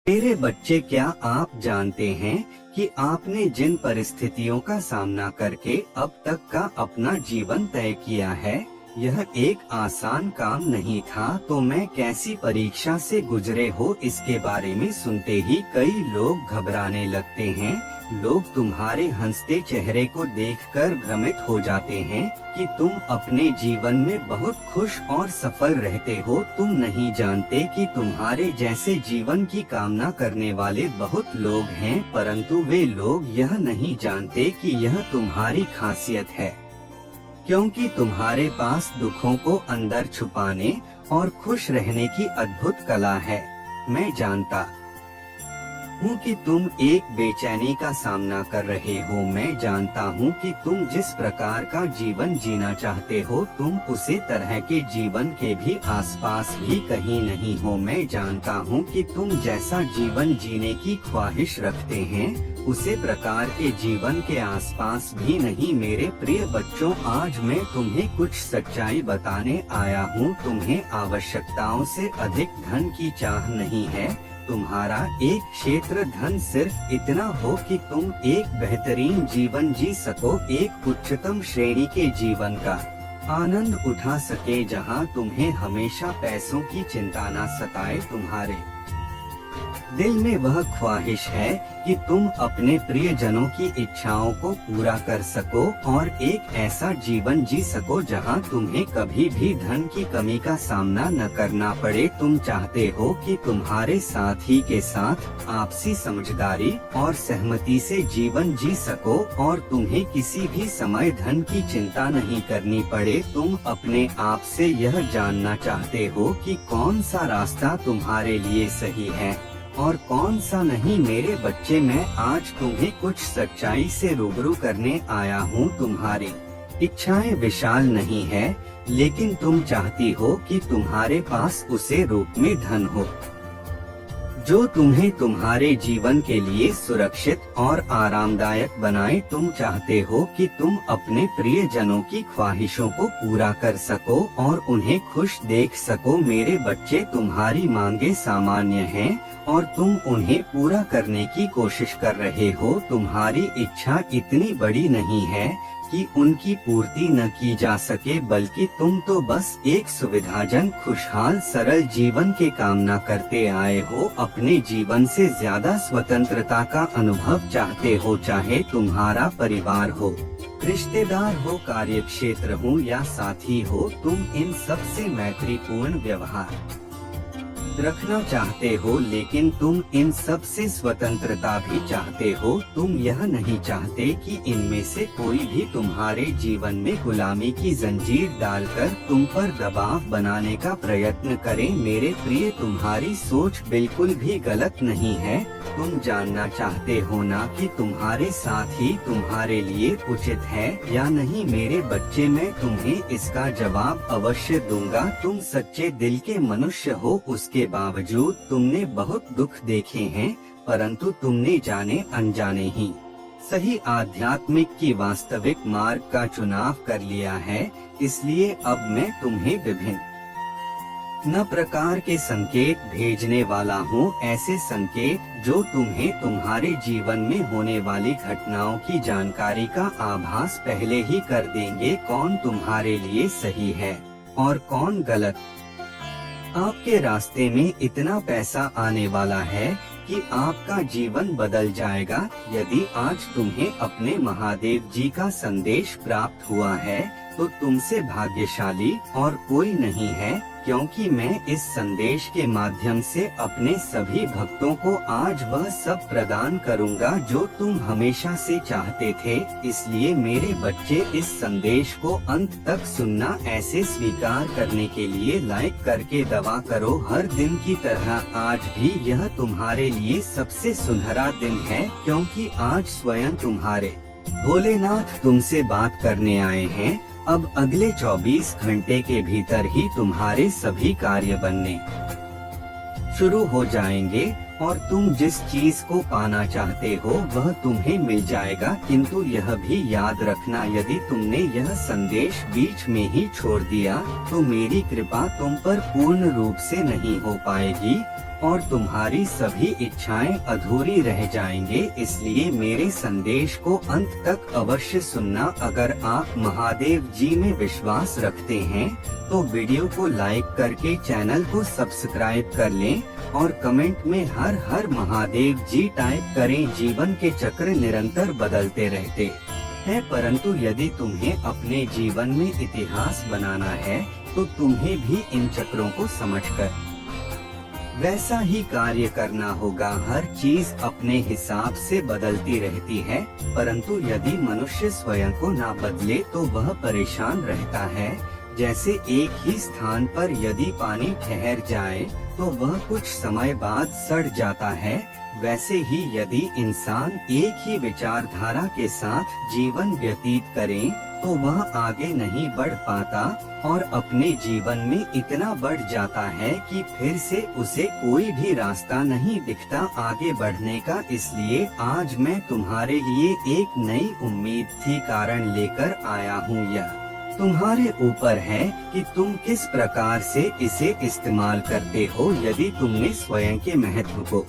मेरे बच्चे, क्या आप जानते हैं कि आपने जिन परिस्थितियों का सामना करके अब तक का अपना जीवन तय किया है, यह एक आसान काम नहीं था। तो मैं कैसी परीक्षा से गुजरे हो, इसके बारे में सुनते ही कई लोग घबराने लगते हैं। लोग तुम्हारे हंसते चेहरे को देखकर भ्रमित हो जाते हैं कि तुम अपने जीवन में बहुत खुश और सफल रहते हो। तुम नहीं जानते कि तुम्हारे जैसे जीवन की कामना करने वाले बहुत लोग हैं, परंतु वे लोग यह नहीं जानते कि यह तुम्हारी खासियत है, क्योंकि तुम्हारे पास दुखों को अंदर छुपाने और खुश रहने की अद्भुत कला है। मैं जानता हूँ कि तुम एक बेचैनी का सामना कर रहे हो। मैं जानता हूँ कि तुम जिस प्रकार का जीवन जीना चाहते हो, तुम उसी तरह के जीवन के भी आसपास भी कहीं नहीं हो। मैं जानता हूँ कि तुम जैसा जीवन जीने की ख्वाहिश रखते हैं, उसी प्रकार के जीवन के आसपास भी नहीं। मेरे प्रिय बच्चों, आज मैं तुम्हें कुछ सच्चाई बताने आया हूँ। तुम्हें आवश्यकताओं से अधिक धन की चाह नहीं है। तुम्हारा एक क्षेत्र धन सिर्फ इतना हो कि तुम एक बेहतरीन जीवन जी सको, एक उच्चतम श्रेणी के जीवन का आनंद उठा सके, जहां तुम्हें हमेशा पैसों की चिंता न सताए। तुम्हारे दिल में वह ख्वाहिश है कि तुम अपने प्रियजनों की इच्छाओं को पूरा कर सको और एक ऐसा जीवन जी सको जहां तुम्हें कभी भी धन की कमी का सामना न करना पड़े। तुम चाहते हो कि तुम्हारे साथी के साथ आपसी समझदारी और सहमति से जीवन जी सको और तुम्हें किसी भी समय धन की चिंता नहीं करनी पड़े। तुम अपने आप से यह जानना चाहते हो कि कौन सा रास्ता तुम्हारे लिए सही है और कौन सा नहीं। मेरे बच्चे, मैं आज तुम्हें कुछ सच्चाई से रूबरू करने आया हूँ। तुम्हारी इच्छाएं विशाल नहीं है, लेकिन तुम चाहती हो कि तुम्हारे पास उसे रूप में धन हो जो तुम्हें तुम्हारे जीवन के लिए सुरक्षित और आरामदायक बनाए। तुम चाहते हो कि तुम अपने प्रियजनों की ख्वाहिशों को पूरा कर सको और उन्हें खुश देख सको। मेरे बच्चे, तुम्हारी मांगे सामान्य हैं और तुम उन्हें पूरा करने की कोशिश कर रहे हो। तुम्हारी इच्छा इतनी बड़ी नहीं है कि उनकी पूर्ति न की जा सके, बल्कि तुम तो बस एक सुविधाजनक, खुशहाल, सरल जीवन के कामना करते आए हो। अपने जीवन से ज्यादा स्वतंत्रता का अनुभव चाहते हो, चाहे तुम्हारा परिवार हो, रिश्तेदार हो, कार्यक्षेत्र हो या साथी हो। तुम इन सबसे मैत्रीपूर्ण व्यवहार रखना चाहते हो, लेकिन तुम इन सब से स्वतंत्रता भी चाहते हो। तुम यह नहीं चाहते कि इनमें से कोई भी तुम्हारे जीवन में गुलामी की जंजीर डालकर तुम पर दबाव बनाने का प्रयत्न करे। मेरे प्रिय, तुम्हारी सोच बिल्कुल भी गलत नहीं है। तुम जानना चाहते हो ना कि तुम्हारे साथ ही तुम्हारे लिए उचित है या नहीं। मेरे बच्चे, मैं तुम्हें इसका जवाब अवश्य दूंगा। तुम सच्चे दिल के मनुष्य हो, उसके बावजूद तुमने बहुत दुख देखे हैं, परंतु तुमने जाने अनजाने ही सही आध्यात्मिक की वास्तविक मार्ग का चुनाव कर लिया है। इसलिए अब मैं तुम्हें विभिन्न न प्रकार के संकेत भेजने वाला हूँ, ऐसे संकेत जो तुम्हें तुम्हारे जीवन में होने वाली घटनाओं की जानकारी का आभास पहले ही कर देंगे। कौन तुम्हारे लिए सही है और कौन गलत। आपके रास्ते में इतना पैसा आने वाला है कि आपका जीवन बदल जाएगा। यदि आज तुम्हें अपने महादेव जी का संदेश प्राप्त हुआ है, तो तुमसे भाग्यशाली और कोई नहीं है, क्योंकि मैं इस संदेश के माध्यम से अपने सभी भक्तों को आज वह सब प्रदान करूंगा जो तुम हमेशा से चाहते थे। इसलिए मेरे बच्चे, इस संदेश को अंत तक सुनना। ऐसे स्वीकार करने के लिए लाइक करके दवा करो। हर दिन की तरह आज भी यह तुम्हारे लिए सबसे सुनहरा दिन है, क्योंकि आज स्वयं तुम्हारे भोलेनाथ तुमसे बात करने आए हैं। अब अगले 24 घंटे के भीतर ही तुम्हारे सभी कार्य बनने शुरू हो जाएंगे और तुम जिस चीज को पाना चाहते हो वह तुम्हें मिल जाएगा। किंतु यह भी याद रखना, यदि तुमने यह संदेश बीच में ही छोड़ दिया तो मेरी कृपा तुम पर पूर्ण रूप से नहीं हो पाएगी और तुम्हारी सभी इच्छाएं अधूरी रह जाएंगे। इसलिए मेरे संदेश को अंत तक अवश्य सुनना। अगर आप महादेव जी में विश्वास रखते हैं तो वीडियो को लाइक करके चैनल को सब्सक्राइब कर लें और कमेंट में हर हर महादेव जी टाइप करें। जीवन के चक्र निरंतर बदलते रहते हैं, परंतु यदि तुम्हें अपने जीवन में इतिहास बनाना है तो तुम्हें भी इन चक्रों को समझकर वैसा ही कार्य करना होगा। हर चीज अपने हिसाब से बदलती रहती है, परंतु यदि मनुष्य स्वयं को ना बदले तो वह परेशान रहता है। जैसे एक ही स्थान पर यदि पानी ठहर जाए तो वह कुछ समय बाद सड़ जाता है, वैसे ही यदि इंसान एक ही विचारधारा के साथ जीवन व्यतीत करे तो वह आगे नहीं बढ़ पाता और अपने जीवन में इतना बढ़ जाता है कि फिर से उसे कोई भी रास्ता नहीं दिखता आगे बढ़ने का। इसलिए आज मैं तुम्हारे लिए एक नई उम्मीद थी कारण लेकर आया हूँ। यह तुम्हारे ऊपर है कि तुम किस प्रकार से इसे इस्तेमाल करते हो। यदि तुमने स्वयं के महत्व को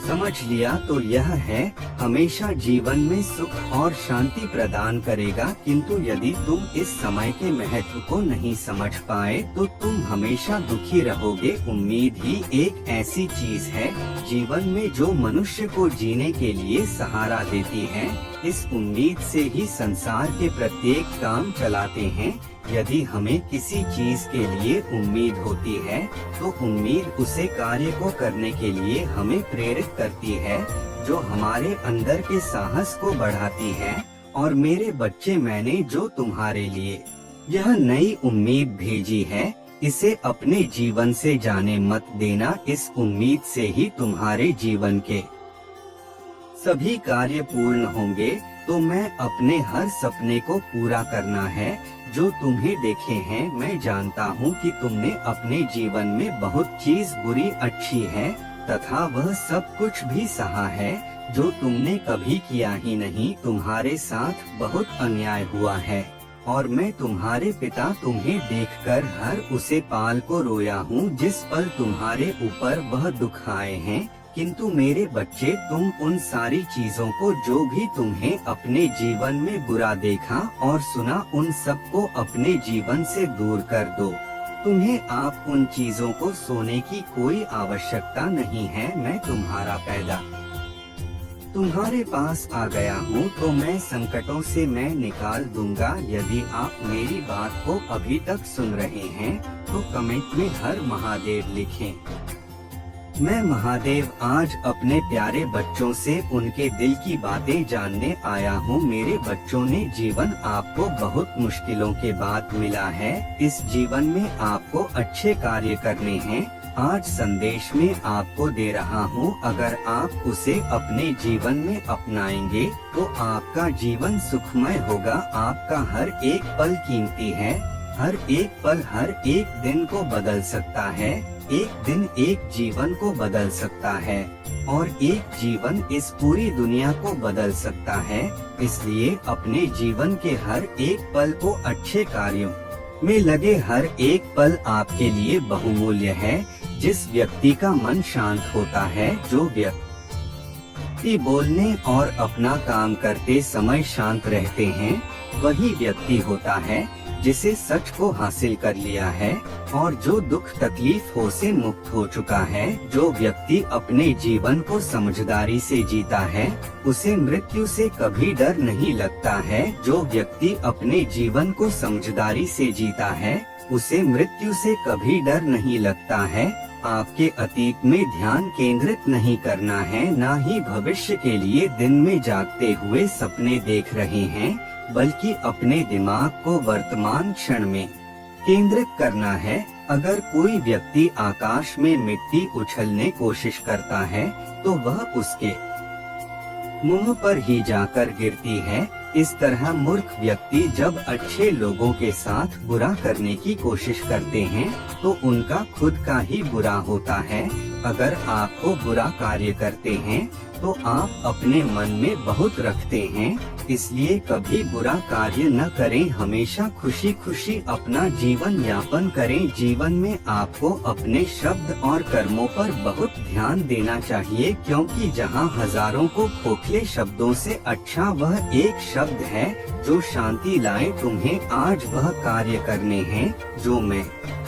समझ लिया तो यह है हमेशा जीवन में सुख और शांति प्रदान करेगा, किंतु यदि तुम इस समय के महत्व को नहीं समझ पाए तो तुम हमेशा दुखी रहोगे। उम्मीद ही एक ऐसी चीज है जीवन में जो मनुष्य को जीने के लिए सहारा देती है। इस उम्मीद से ही संसार के प्रत्येक काम चलाते हैं। यदि हमें किसी चीज के लिए उम्मीद होती है तो उम्मीद उसे कार्य को करने के लिए हमें प्रेरित करती है, जो हमारे अंदर के साहस को बढ़ाती है। और मेरे बच्चे, मैंने जो तुम्हारे लिए यह नई उम्मीद भेजी है, इसे अपने जीवन से जाने मत देना। इस उम्मीद से ही तुम्हारे जीवन के सभी कार्य पूर्ण होंगे। तो मैं अपने हर सपने को पूरा करना है जो तुम्हें देखे हैं। मैं जानता हूँ कि तुमने अपने जीवन में बहुत चीज बुरी अच्छी है तथा वह सब कुछ भी सहा है जो तुमने कभी किया ही नहीं। तुम्हारे साथ बहुत अन्याय हुआ है और मैं तुम्हारे पिता तुम्हें देखकर हर उसे पाल को रोया हूँ जिस पल तुम्हारे ऊपर वह दुख आए हैं। किंतु मेरे बच्चे, तुम उन सारी चीजों को जो भी तुम्हें अपने जीवन में बुरा देखा और सुना, उन सब को अपने जीवन से दूर कर दो। तुम्हें आप उन चीजों को सोने की कोई आवश्यकता नहीं है। मैं तुम्हारा पैदा तुम्हारे पास आ गया हूँ तो मैं संकटों से मैं निकाल दूंगा। यदि आप मेरी बात को अभी तक सुन रहे हैं तो कमेंट में हर महादेव लिखें। मैं महादेव आज अपने प्यारे बच्चों से उनके दिल की बातें जानने आया हूँ। मेरे बच्चों ने जीवन आपको बहुत मुश्किलों के बाद मिला है। इस जीवन में आपको अच्छे कार्य करने हैं। आज संदेश में आपको दे रहा हूँ, अगर आप उसे अपने जीवन में अपनाएंगे तो आपका जीवन सुखमय होगा। आपका हर एक पल कीमती है। हर एक पल हर एक दिन को बदल सकता है। एक दिन एक जीवन को बदल सकता है और एक जीवन इस पूरी दुनिया को बदल सकता है। इसलिए अपने जीवन के हर एक पल को अच्छे कार्यों में लगे। हर एक पल आपके लिए बहुमूल्य है। जिस व्यक्ति का मन शांत होता है, जो व्यक्ति बोलने और अपना काम करते समय शांत रहते हैं, वही व्यक्ति होता है जिसे सच को हासिल कर लिया है और जो दुख तकलीफों से मुक्त हो चुका है। जो व्यक्ति अपने जीवन को समझदारी से जीता है, उसे मृत्यु से कभी डर नहीं लगता है। जो व्यक्ति अपने जीवन को समझदारी से जीता है, उसे मृत्यु से कभी डर नहीं लगता है। आपके अतीत में ध्यान केंद्रित नहीं करना है, ना ही भविष्य के लिए दिन में जागते हुए सपने देख रहे हैं, बल्कि अपने दिमाग को वर्तमान क्षण में केंद्रित करना है। अगर कोई व्यक्ति आकाश में मिट्टी उछलने कोशिश करता है तो वह उसके मुंह पर ही जाकर गिरती है। इस तरह मूर्ख व्यक्ति जब अच्छे लोगों के साथ बुरा करने की कोशिश करते हैं तो उनका खुद का ही बुरा होता है। अगर आपको बुरा कार्य करते हैं तो आप अपने मन में बहुत रखते हैं, इसलिए कभी बुरा कार्य न करें। हमेशा खुशी खुशी अपना जीवन यापन करें। जीवन में आपको अपने शब्द और कर्मों पर बहुत ध्यान देना चाहिए, क्योंकि जहां हजारों को खोखले शब्दों से अच्छा वह एक शब्द है जो शांति लाए। तुम्हें आज वह कार्य करने हैं जो मैं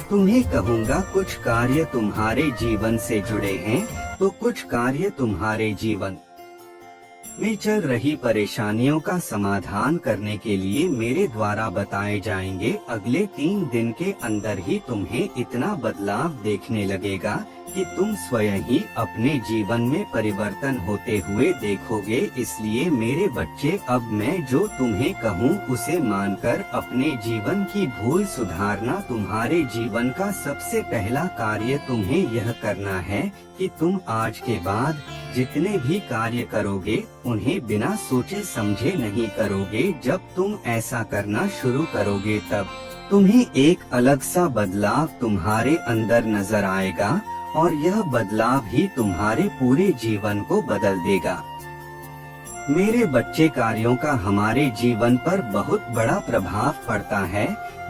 तुम्हें कहूँगा। कुछ कार्य तुम्हारे जीवन से जुड़े हैं तो कुछ कार्य तुम्हारे जीवन में चल रही परेशानियों का समाधान करने के लिए मेरे द्वारा बताए जाएंगे। अगले 3 दिन के अंदर ही तुम्हें इतना बदलाव देखने लगेगा कि तुम स्वयं ही अपने जीवन में परिवर्तन होते हुए देखोगे। इसलिए मेरे बच्चे, अब मैं जो तुम्हें कहूँ उसे मानकर अपने जीवन की भूल सुधारना। तुम्हारे जीवन का सबसे पहला कार्य तुम्हें यह करना है कि तुम आज के बाद जितने भी कार्य करोगे उन्हें बिना सोचे समझे नहीं करोगे। जब तुम ऐसा करना शुरू करोगे तब तुम्हें एक अलग सा बदलाव तुम्हारे अंदर नजर आएगा और यह बदलाव ही तुम्हारे पूरे जीवन को बदल देगा। मेरे बच्चे, कार्यों का हमारे जीवन पर बहुत बड़ा प्रभाव पड़ता है।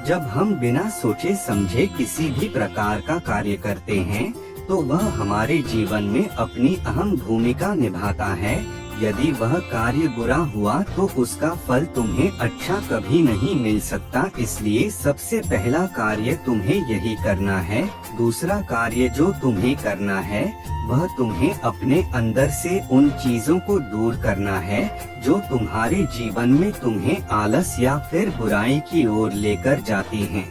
जब हम बिना सोचे समझे किसी भी प्रकार का कार्य करते हैं तो वह हमारे जीवन में अपनी अहम भूमिका निभाता है। यदि वह कार्य बुरा हुआ तो उसका फल तुम्हें अच्छा कभी नहीं मिल सकता। इसलिए सबसे पहला कार्य तुम्हें यही करना है। दूसरा कार्य जो तुम्हें करना है वह तुम्हें अपने अंदर से उन चीजों को दूर करना है जो तुम्हारे जीवन में तुम्हें आलस या फिर बुराई की ओर लेकर जाती हैं।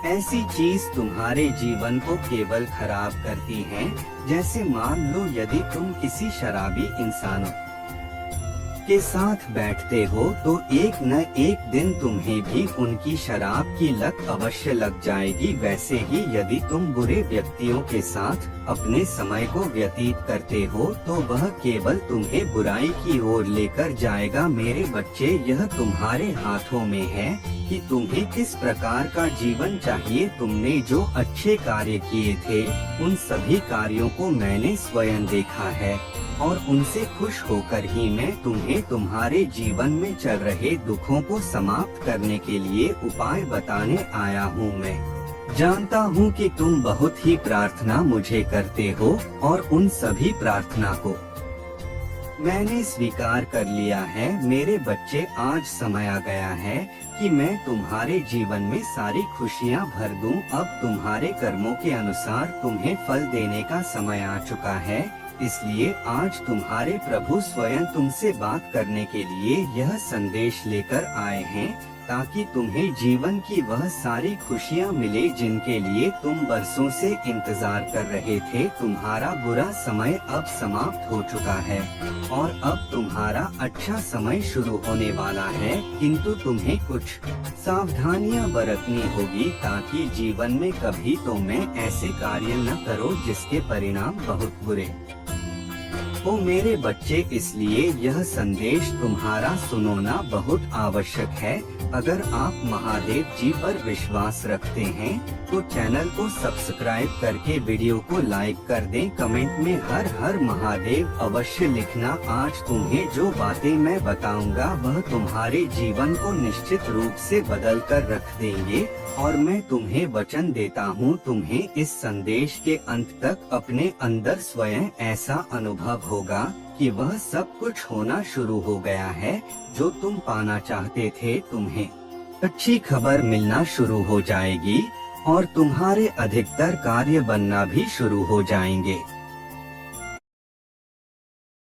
ऐसी चीज तुम्हारे जीवन को केवल खराब करती हैं। जैसे मान लो यदि तुम किसी शराबी इंसानों के साथ बैठते हो तो एक न एक दिन तुम्हें भी उनकी शराब की लत अवश्य लग जाएगी। वैसे ही यदि तुम बुरे व्यक्तियों के साथ अपने समय को व्यतीत करते हो तो वह केवल तुम्हें बुराई की ओर लेकर जाएगा। मेरे बच्चे, यह तुम्हारे हाथों में है कि तुम्हें किस प्रकार का जीवन चाहिए। तुमने जो अच्छे कार्य किए थे उन सभी कार्यों को मैंने स्वयं देखा है और उनसे खुश होकर ही मैं तुम्हें तुम्हारे जीवन में चल रहे दुखों को समाप्त करने के लिए उपाय बताने आया हूँ। मैं जानता हूँ कि तुम बहुत ही प्रार्थना मुझे करते हो और उन सभी प्रार्थना को मैंने स्वीकार कर लिया है। मेरे बच्चे, आज समय आ गया है कि मैं तुम्हारे जीवन में सारी खुशियाँ भर दूं। अब तुम्हारे कर्मों के अनुसार तुम्हें फल देने का समय आ चुका है। इसलिए आज तुम्हारे प्रभु स्वयं तुमसे बात करने के लिए यह संदेश लेकर आए हैं, ताकि तुम्हें जीवन की वह सारी खुशियाँ मिले जिनके लिए तुम बरसों से इंतजार कर रहे थे। तुम्हारा बुरा समय अब समाप्त हो चुका है और अब तुम्हारा अच्छा समय शुरू होने वाला है, किंतु तुम्हें कुछ सावधानियां बरतनी होगी ताकि जीवन में कभी तो मैं ऐसे कार्य न करो जिसके परिणाम बहुत बुरे ओ मेरे बच्चे, इसलिए यह संदेश तुम्हारा सुनना बहुत आवश्यक है। अगर आप महादेव जी पर विश्वास रखते हैं तो चैनल को सब्सक्राइब करके वीडियो को लाइक कर दें। कमेंट में हर हर महादेव अवश्य लिखना। आज तुम्हें जो बातें मैं बताऊंगा वह तुम्हारे जीवन को निश्चित रूप से बदल कर रख देंगे और मैं तुम्हें वचन देता हूँ, तुम्हें इस संदेश के अंत तक अपने अंदर स्वयं ऐसा अनुभव होगा कि वह सब कुछ होना शुरू हो गया है जो तुम पाना चाहते थे। तुम्हें अच्छी खबर मिलना शुरू हो जाएगी और तुम्हारे अधिकतर कार्य बनना भी शुरू हो जाएंगे।